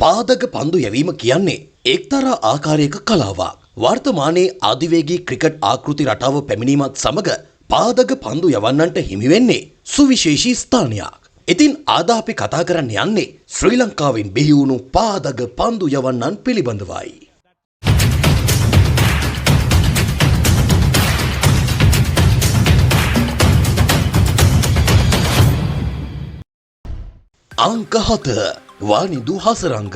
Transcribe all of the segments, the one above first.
පාදක පන්දු යැවීම කියන්නේ එක්තරා ආකාරයක කලාවක්. වර්තමානයේ අධිවේගී ක්‍රිකට් ආකෘති රටාව පැමිණීමත් සමග පාදක පන්දු යවන්නන්ට හිමි වෙන්නේ සුවිශේෂී ස්ථානයක්. ඉතින් අද අපි කතා කරන්න යන්නේ ශ්‍රී ලංකාවෙන් බිහි වුණු පාදක පන්දු යවන්නන් පිළිබඳවයි. අංක 7 වානිදු හසරංග.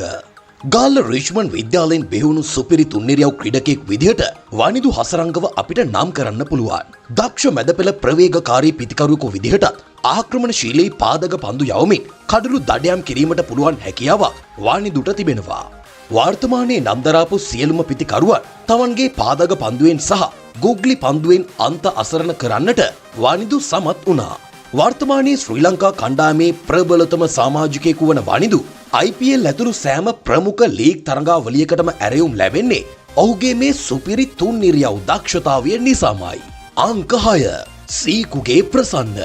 ගාල්ල රිච්මන්ඩ් විද්‍යාලයෙන් බිහිවුණු සුපිරි තුන්නිරියව් ක්‍රීඩකයෙක් විදිහට වානිදු හසරංගව අපිට නම් කරන්න පුළුවන්. දක්ෂ මැදපෙළ ප්‍රවේගකාරී පිතිකරුවෙකු විදිහටත් ආක්‍රමණශීලී පාදක පන්දු යවමින් කඩළු දඩයම් කිරීමට පුළුවන් හැකියාවක් වානිදුට තිබෙනවා. වර්තමානයේ නම්දරාපු සියලුම පිතිකරුවන් තමන්ගේ පාදක පන්දුවෙන් සහ ගුග්ලි පන්දුවෙන් අන්ත අසරණ කරන්නට වානිදු සමත් වුණා. වර්තමානයේ ශ්‍රී ලංකා කණ්ඩායමේ ප්‍රබලතම සමාජිකයෙකු වන වනිදු IPL ඇතුළු සෑම ප්‍රමුඛ ලීග් තරඟාවලියකටම ඇරයුම් ලැබෙන්නේ ඔහුගේ මේ සුපිරි තුන්නිරියව් දක්ෂතාවය නිසාමයි. අංක 6 සීකුගේ ප්‍රසන්න.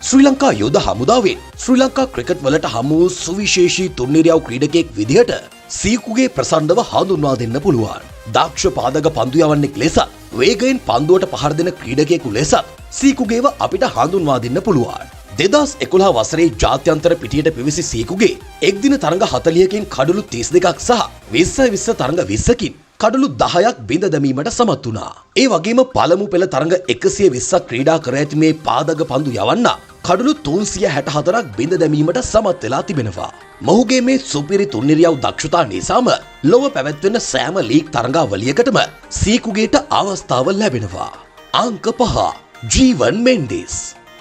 ශ්‍රී ලංකා යුද හමුදාවෙන් ශ්‍රී ලංකා ක්‍රිකට් වලට හමු වූ සුවිශේෂී තුන්නිරියව් ක්‍රීඩකයෙක් විදිහට සීකුගේ ප්‍රසන්නව හඳුන්වා දෙන්න පුළුවන්. දක්ෂ පාදක පන්දු යවන්නෙක් ලෙසත් වේගයෙන් පන්දුවට පහර දෙන ක්‍රීඩකයෙකු ලෙසත් සීකුගේව අපිට හඳුන්වා දෙන්න පුළුවන්. 2011 වසරේ ජාත්‍යන්තර පිටියට පිවිසි සීකුගේ එක්දින තරඟ 40කින් කඩළු 32ක් සහ 20 තරඟ 20කින් කඩළු 10ක් බිඳ දැමීමට සමත් වුණා. ඒ වගේම පළමු පෙළ තරඟ 120ක් ක්‍රීඩා කර ඇති මේ පාදක පන්දු යවන්න කඩළු 364ක් බිඳ දැමීමට සමත් වෙලා තිබෙනවා. මොහුගේ මේ සුපිරි තුන්නිරියව් දක්ෂතා නිසාම ලොව පැවැත්වෙන සෑම ලීග් තරඟාවලියකටම සීකුගේට අවස්ථාව ලැබෙනවා. අංක 5 ජීවන් මෙන්ඩිස්.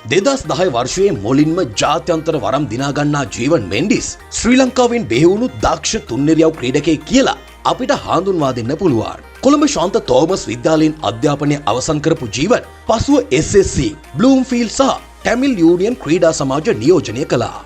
2010 වර්ෂයේ මුලින්ම ජාත්‍යන්තර වරම් දිනාගන්නා ජීවන් මෙන්ඩිස් ශ්‍රී ලංකාවෙන් බිහිවුණු දක්ෂ තුන්නිරියව් ක්‍රීඩකයෙක් කියලා අපිට හඳුන්වා දෙන්න පුළුවන්. කොළඹ ශාන්ත තෝමස් විද්‍යාලයෙන් අධ්‍යාපනය අවසන් කරපු ජීවන් පසුව SSC, බ්ලූම්ෆීල්ඩ් සහ ටැමිල් යූනියන් ක්‍රීඩා සමාජ නියෝජනය කළා.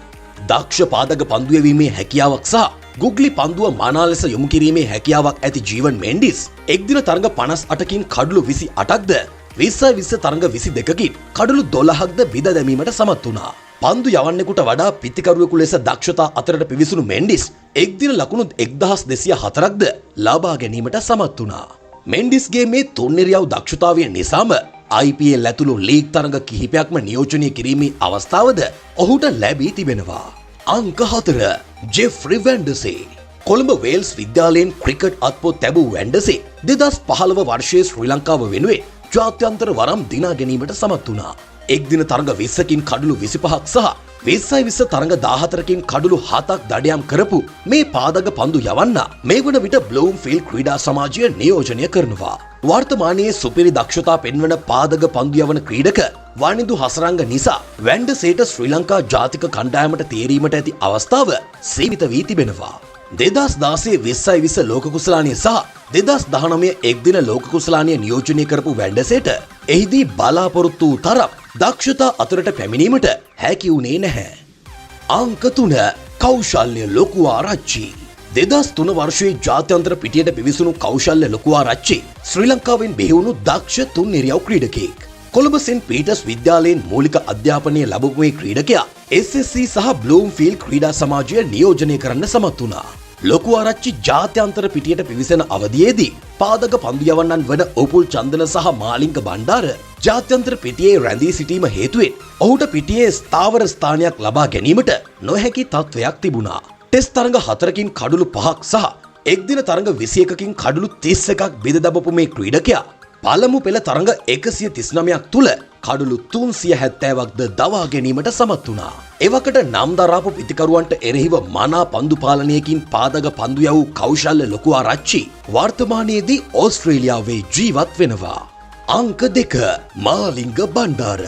දක්ෂ පාදක පන්දු යැවීමේ හැකියාවක් සහ ගුග්ලි පන්දුව මනා ලෙස යොමු කිරීමේ හැකියාවක් ඇති ජීවන් මෙන්ඩිස් එක්දින තරඟ 58කින් කඩළු 28ක්ද 20 තරඟ 22කින් කඩළු 12ක්ද බිඳ දැමීමට සමත් වුණා. පන්දු යවන්නෙකුට වඩා පිතිකරුවෙකු ලෙස දක්ෂතා අතරට පිවිසුණු මෙන්ඩිස් එක්දින ලකුණු 1204ක්ද ලබා ගැනීමට සමත් වුණා. මෙන්ඩිස්ගේ මේ තුන්නිරියව් දක්ෂතාවය නිසාම IPL ඇතුළු ලීග් තරඟ කිහිපයක්ම නියෝජනය කිරීමේ අවස්ථාවද ඔහුට ලැබී තිබෙනවා. අංක 4 ජෙෆ්රි වැන්ඩසේ. කොළඹ වේල්ස් විද්‍යාලයෙන් ක්‍රිකට් අත්පොත් ලැබූ වැන්ඩසේ 2015 වර්ෂයේ ශ්‍රී ලංකාව වෙනුවෙන් ජාත්‍යන්තර වරම් දිනා ගැනීමට සමත් වුණා. එක්දින තරඟ 20කින් කඩළු 25ක් සහ 20 තරඟ 14කින් කඩළු 7ක් දඩයම් කරපු මේ පාදක පන්දු යවන්න මේ වන විට බ්ලූම්ෆීල්ඩ් ක්‍රීඩා සමාජය නියෝජනය කරනවා. වර්තමානයේ සුපිරි දක්ෂතා පෙන්වන පාදක පන්දු යවන ක්‍රීඩක වානිදු හසරංග නිසා වැන්ඩසේට ශ්‍රී ලංකා ජාතික කණ්ඩායමට තේරීමට ඇති අවස්ථාව සීමිත වී තිබෙනවා. 2016 20 ලෝක කුසලානිය සහ 2019 එක්දින ලෝක කුසලානිය නියෝජනය කරපු වැන්ඩසේට එහිදී බලාපොරොත්තු වූ තරම් දක්ෂතා අතරට පැමිණීමට හැකි වුණේ නැහැ. අංක 3 කෞශල්‍ය ලොකුආරච්චි. 2003 වර්ෂයේ ජාත්‍යන්තර පිටියට පිවිසුණු කෞශල්‍ය ලොකුආරච්චි ශ්‍රී ලංකාවෙන් බිහිවුණු දක්ෂ තුන්නිරියව් ක්‍රීඩකයෙක්. කොළඹ සෙන්ට් පීටර්ස් විද්‍යාලයෙන් මූලික අධ්‍යාපනය ලැබපු මේ ක්‍රීඩකයා SSC සහ බ්ලූම්ෆීල්ඩ් ක්‍රීඩා සමාජය නියෝජනය කරන්න සමත් වුණා. ලොකුආරච්චි ජාත්‍යන්තර පිටියට පිවිසෙන අවධියේදී පාදක පන්දු යවන්නන් වන උපුල් චන්දන සහ මාලිංග බණ්ඩාර ජාත්‍යන්තර පිටියේ රැඳී සිටීම හේතුවෙන් ඔහුට පිටියේ ස්ථාවර ස්ථානයක් ලබා ගැනීමට නොහැකි තත්ත්වයක් තිබුණා. ටෙස්ට් තරඟ 4කින් කඩළු 5ක් සහ එක්දින තරඟ 21කින් කඩළු 31ක් බිඳ දමපු මේ ක්‍රීඩකයා පළමු පෙළ තරඟ 139ක් තුල කඩළු 370ක්ද දවා ගැනීමට සමත් වුණා. එවකට නම් දරාපු පිතිකරුවන්ට එරෙහිව මනා පන්දු පාලනයකින් පාදක පන්දු යවූ කෞශල්‍ය ලොකුආරච්චි වර්තමානයේදී ඕස්ට්‍රේලියාවේ ජීවත් වෙනවා. අංක 2 මාලිංග බණ්ඩාර.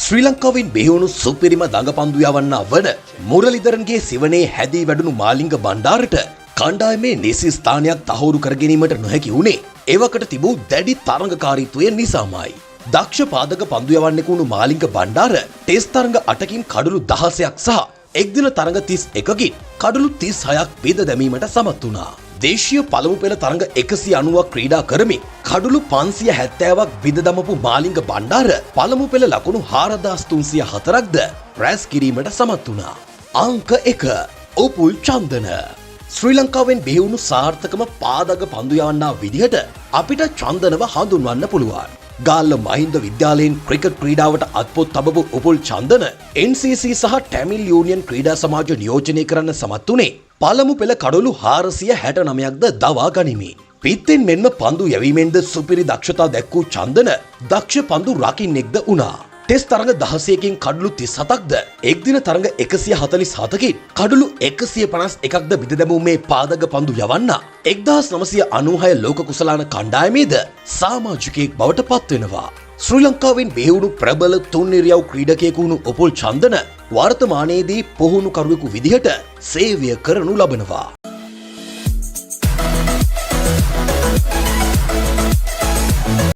ශ්‍රී ලංකාවෙන් බිහිවුණු සුපිරිම දඟපන්දු යවන්නා වන මුරලිදරන්ගේ සිවනේ හැදී වැඩුණු මාලිංග බණ්ඩාරට කණ්ඩායමේ නිසි ස්ථානයක් තහවුරු කර ගැනීමට නොහැකි වුණේ එවකට තිබූ දැඩි තරඟකාරීත්වය නිසාමයි. දක්ෂ පාදක පන්දු යවන්නෙකු වුණු මාලිංග බණ්ඩාර ටෙස්ට් තරඟ 8කින් කඩළු 16ක් සහ එක්දින තරඟ 31කින් කඩළු 36ක් බිඳ දැමීමට සමත් වුණා. දේශීය පළමු පෙළ තරඟ 190ක් ක්‍රීඩා කරමින් කඩළු 570ක් බිඳ දමපු මාලිංග බණ්ඩාර පළමු පෙළ ලකුණු 4304ක්ද රැස් කිරීමට සමත් වුණා. අංක 1 උපුල් චන්දන. ශ්‍රී ලංකාවෙන් බිහිවුණු සාර්ථකම පාදක පන්දු යවන්නා විදිහට අපිට චන්දනව හඳුන්වන්න පුළුවන්. ගාල්ල මහින්ද විද්‍යාලයෙන් ක්‍රිකට් ක්‍රීඩාවට අත්පොත් තබපු උපුල් චන්දන NCC සහ ටැමිල් යූනියන් ක්‍රීඩා සමාජ නියෝජනය කරන්න සමත් වුණේ පළමු පෙළ කඩොළු 469ක්ද දවා ගනිමින්. පිත්තෙන් මෙන්ම පන්දු යැවීමෙන්ද සුපිරි දක්ෂතා දැක්වූ චන්දන දක්ෂ පන්දු රකින්නෙක්ද වුණා. ටෙස්ට් තරඟ 16කින් කඩලු 37ක්ද එක්දින තරඟ 147කින් කඩලු 151ක්ද බිඳ දැමූ මේ පාදක පන්දු යවන්නා 1996 ලෝක කුසලාන කණ්ඩායමේද සමාජිකයෙක් බවට පත්වෙනවා. ශ්‍රී ලංකාවෙන් බිහිවුණු ප්‍රබල තුන්නිරියව් ක්‍රීඩකයෙකු වුණු උපුල් චන්දන වර්තමානයේදී පුහුණුකරුවෙකු විදිහට සේවය කරනු ලබනවා.